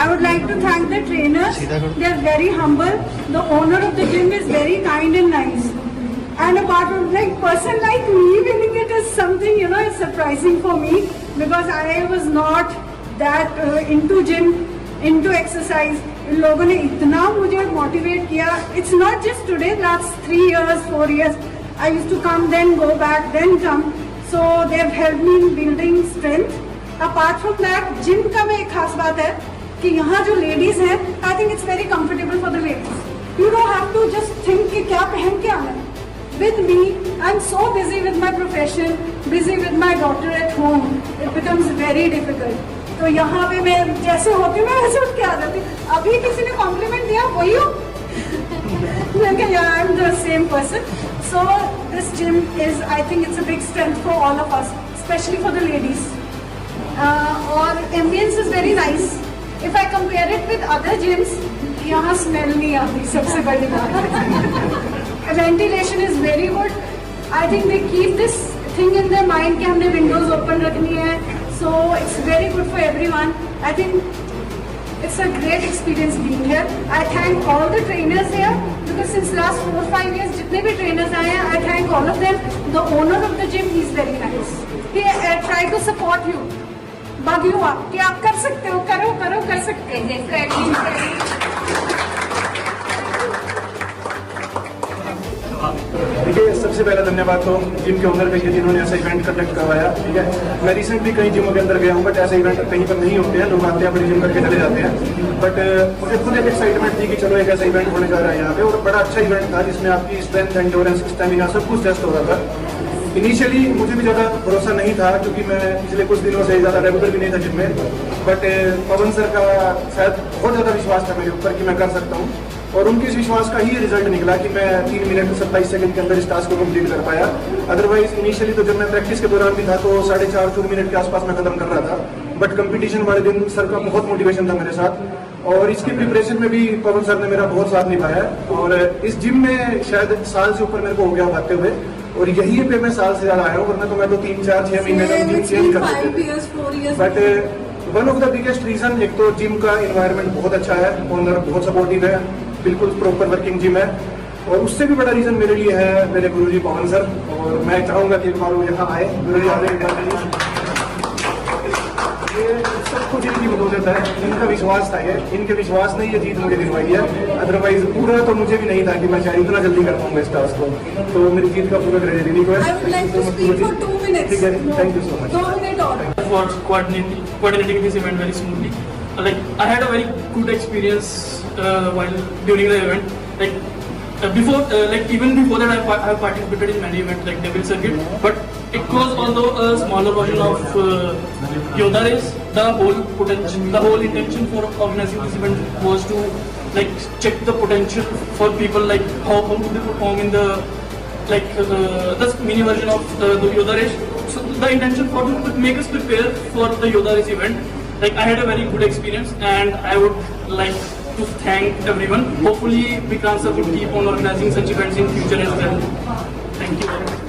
I would like to thank the trainers. They are very humble. The owner of the gym is very kind and nice. And apart from like person like me winning it is something, you know, it's surprising for me because I was not that into gym, into exercise. इन लोगों ने इतना मुझे motivate किया. It's not just today. Last 3 years, 4 years, I used to come, then go back, then come. So they have helped me in building strength. Apart from that, gym का में एक खास बात है कि यहाँ जो ladies हैं, I think it's very comfortable for the ladies. You don't have to just think कि क्या पहन के आना है. With me, I'm so busy with my profession, busy with my daughter at home. It becomes very difficult. तो यहाँ पे मैं जैसे होती हूँ मैं वैसे उठ के आ जाती हूँ. अभी किसी ने कॉम्प्लीमेंट दिया वही हो. Yeah, I'm the same person. So this gym is, I think it's a big strength for all of us, especially for the ladies. और ambience is very nice. If I compare it with other gyms, यहाँ smell नहीं आती सबसे बड़ी बात. Ventilation is very good. I think they keep this thing in their mind कि हमने windows open रखनी है. So it's very good for everyone. I think it's a great experience being here. I thank all the trainers here because since last 4-5 years जितने भी trainers आए हैं, I thank all of them. The owner of the gym, he's very nice. He try to support you. Bug you आप कि आप कर सकते हो, करो करो कर सकते हैं. देखिए, सबसे पहला धन्यवाद तो जिम के ओनर का जिन्होंने ऐसा इवेंट कंडक्ट करवाया. ठीक है, मैं रिसेंटली कई जिमों के अंदर गया हूँ बट ऐसे इवेंट कहीं पर नहीं होते हैं. लोग आते हैं अपनी जिम करके चले जाते हैं. बट मुझे खुद एक एक्साइटमेंट थी कि चलो एक ऐसा इवेंट होने जा रहा है यहाँ पे और बड़ा अच्छा इवेंट था जिसमें आपकी स्ट्रेंथ, एंड्योरेंस, स्टेमिना सब कुछ टेस्ट हो रहा था. इनिशियली मुझे भी ज़्यादा भरोसा नहीं था क्योंकि मैं पिछले कुछ दिनों से ज़्यादा रेगुलर भी नहीं था जिम में. बट पवन सर का शायद बहुत ज़्यादा विश्वास था मेरे ऊपर कि मैं कर सकता हूँ और उनके इस विश्वास का ही रिजल्ट निकला कि मैं 3 मिनट 27 सेकंड के अंदर इस टास्क को कंप्लीट कर पाया. अदरवाइज इनिशियली तो जब मैं प्रैक्टिस के दौरान भी था तो 4.5-4 मिनट के आसपास मैं खत्म कर रहा था. बट कंपटीशन वाले दिन सर का बहुत मोटिवेशन था मेरे साथ और इसकी प्रिपरेशन में भी पवन सर ने मेरा बहुत साथ निभाया. और इस जिम में शायद साल से ऊपर मेरे को हो गया भागते हुए और यही पे मैं साल से ज़्यादा आया हूँ. वरना तो मैं तो 3-4-6 महीने तक जिम चेंज कर सकते. But one of the biggest reason, एक तो जिम का इन्वायरमेंट बहुत अच्छा है, ओनर बहुत सपोर्टिव है, बिल्कुल प्रॉपर वर्किंग जिम है. और उससे भी बड़ा रीजन मेरे लिए है मेरे गुरुजी पवन सर. और मैं चाहूँगा कि एक बार वो यहाँ आए. गुरुजी आने ये सब कुछ इनकी बदौलत है. इनका विश्वास था, ये इनके विश्वास ने ये जीत मुझे दिलवाई है. अदरवाइज पूरा तो मुझे भी नहीं था कि मैं शायद इतना जल्दी कर पाऊंगा इस टास्क को. तो मेरी जीत का पूरा क्रेडिट इन्हीं को है. ठीक है, thank you so much for coordinating this event very smoothly. Like I had a very good experience while during the event. Like even before that, I have participated in many events like Devil Circuit, but it was although a smaller version of Yoda race. The whole intention for organizing this event was to like check the potential for people, like how do they perform in the the mini version of the Yoda race. So the intention for to make us prepare for the Yoda race event. Like I had a very good experience and I would like to thank everyone. Hopefully Vikrant sir will keep on organizing such events in future as well. Thank you very much.